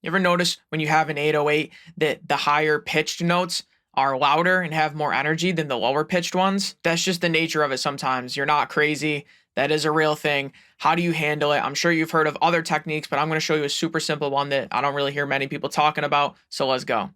You ever notice when you have an 808 that the higher pitched notes are louder and have more energy than the lower pitched ones? That's just the nature of it sometimes. You're not crazy. That is a real thing. How do you handle it? I'm sure you've heard of other techniques, but I'm going to show you a super simple one that I don't really hear many people talking about. So let's go.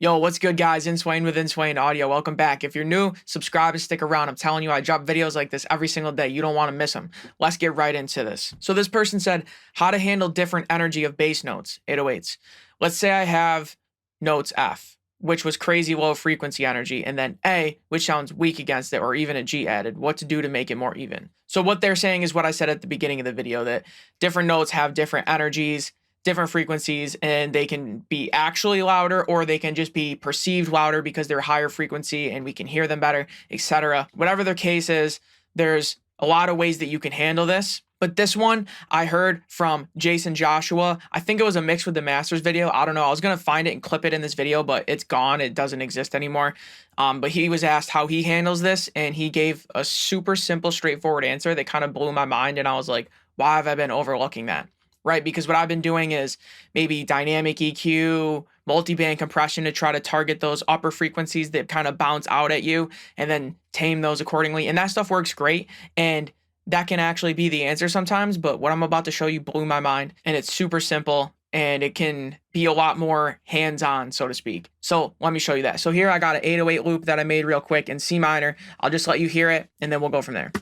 Yo, what's good, guys? Inswain with Inswain Audio. Welcome back. If you're new, subscribe and stick around. I'm telling you, I drop videos like this every single day. You don't want to miss them. Let's get right into this. So this person said, how to handle different energy of bass notes, 808s. Let's say I have notes F, which was crazy low frequency energy, and then A, which sounds weak against it, or even a G added. What to do to make it more even. So what they're saying is what I said at the beginning of the video, that different notes have different energies, different frequencies, and they can be actually louder or they can just be perceived louder because they're higher frequency and we can hear them better, etc. Whatever their case is, there's a lot of ways that you can handle this. But this one I heard from Jason Joshua. I think it was a mix with the Masters video. I don't know. I was going to find it and clip it in this video, but it's gone. It doesn't exist anymore. But he was asked how he handles this, and he gave a super simple, straightforward answer that kind of blew my mind. And I was like, why have I been overlooking that? Right? Because what I've been doing is maybe dynamic EQ, multi-band compression to try to target those upper frequencies that kind of bounce out at you and then tame those accordingly. And that stuff works great. And that can actually be the answer sometimes. But what I'm about to show you blew my mind. And it's super simple and it can be a lot more hands-on, so to speak. So let me show you that. So here I got an 808 loop that I made real quick in C minor. I'll just let you hear it and then we'll go from there.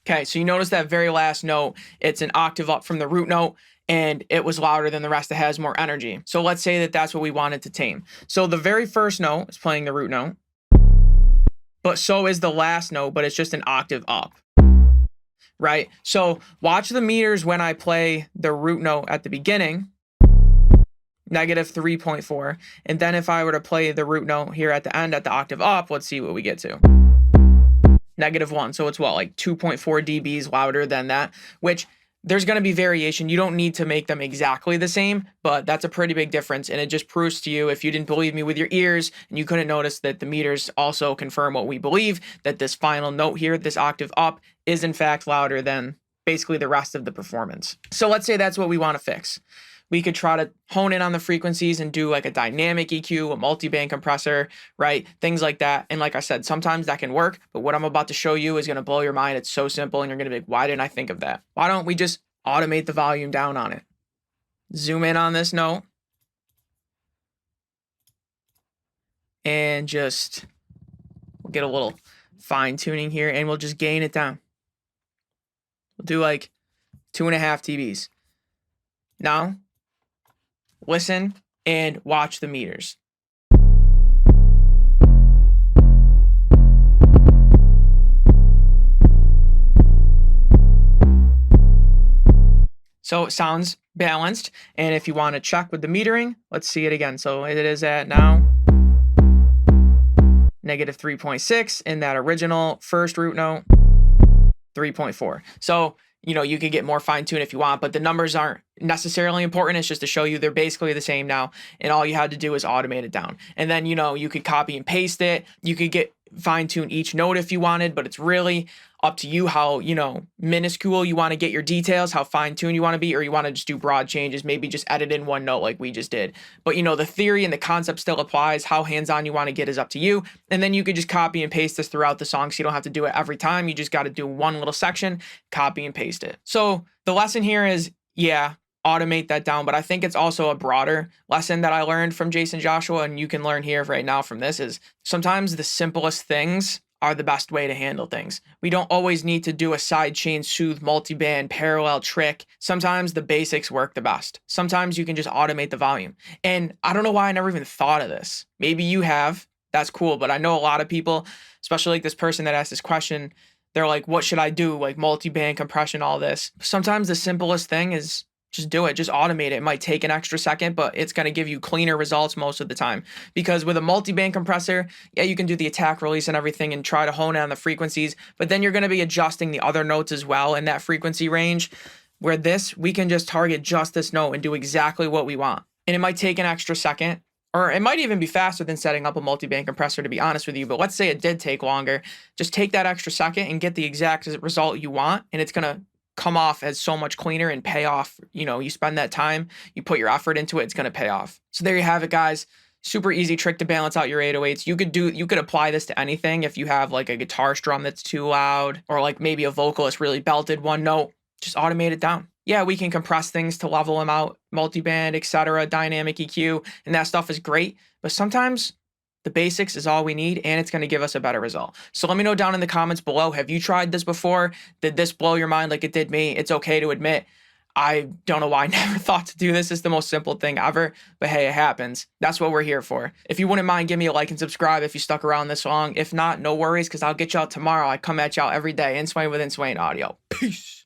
Okay, so you notice that very last note, it's an octave up from the root note, and it was louder than the rest that has more energy. So let's say that that's what we wanted to tame. So the very first note is playing the root note, but so is the last note, but it's just an octave up, right? So watch the meters when I play the root note at the beginning, -3.4, and then if I were to play the root note here at the end at the octave up, let's see what we get to. -1. So it's what, like 2.4 dBs louder than that, which there's going to be variation. You don't need to make them exactly the same, but that's a pretty big difference. And it just proves to you, if you didn't believe me with your ears and you couldn't notice, that the meters also confirm what we believe, that this final note here, this octave up, is in fact louder than basically the rest of the performance. So let's say that's what we want to fix. We could try to hone in on the frequencies and do like a dynamic EQ, a multi-band compressor, right? Things like that. And like I said, sometimes that can work, but what I'm about to show you is going to blow your mind. It's so simple and you're going to be like, why didn't I think of that? Why don't we just automate the volume down on it? Zoom in on this note and just we'll get a little fine tuning here and we'll just gain it down. We'll do like 2.5 dBs. Now, listen and watch the meters. So it sounds balanced. And if you want to check with the metering, let's see it again. So it is at now -3.6 in that original first root note, 3.4. So you could get more fine-tuned if you want, but the numbers aren't necessarily important. It's just to show you they're basically the same now, and all you had to do is automate it down. And then, you could copy and paste it. You could get fine-tune each note if you wanted, but it's really up to you how, minuscule you want to get your details, how fine-tuned you want to be, or you want to just do broad changes, maybe just edit in one note like we just did. But, the theory and the concept still applies. How hands-on you want to get is up to you. And then you could just copy and paste this throughout the song, so you don't have to do it every time. You just got to do one little section, copy and paste it. So the lesson here is, yeah, automate that down, but I think it's also a broader lesson that I learned from Jason Joshua, and you can learn here right now from this, is sometimes the simplest things are the best way to handle things. We don't always need to do a sidechain soothe multiband parallel trick. Sometimes the basics work the best. Sometimes you can just automate the volume. And I don't know why I never even thought of this. Maybe you have. That's cool. But I know a lot of people, especially like this person that asked this question, they're like, what should I do? Like multiband compression, all this. Sometimes the simplest thing is just do it. Just automate it. It might take an extra second, but it's going to give you cleaner results most of the time. Because with a multi-band compressor, yeah, you can do the attack, release, and everything and try to hone in on the frequencies, but then you're going to be adjusting the other notes as well in that frequency range. where this, we can just target just this note and do exactly what we want. And it might take an extra second, or it might even be faster than setting up a multi-band compressor, to be honest with you. But let's say it did take longer. Just take that extra second and get the exact result you want, and it's going to come off as so much cleaner and pay off. You know, you spend that time, you put your effort into it, it's going to pay off. So there you have it, guys. Super easy trick to balance out your 808s. You could apply this to anything. If you have like a guitar strum that's too loud, or like maybe a vocalist really belted one note, just automate it down. Yeah, we can compress things to level them out, multiband, etc., dynamic EQ, and that stuff is great. But sometimes the basics is all we need, and it's going to give us a better result. So let me know down in the comments below, have you tried this before? Did this blow your mind like it did me? It's okay to admit, I don't know why I never thought to do this. It's the most simple thing ever, but hey, it happens. That's what we're here for. If you wouldn't mind, give me a like and subscribe if you stuck around this long. If not, no worries, because I'll get you out tomorrow. I come at y'all every day. In Swain with Swain Audio. Peace.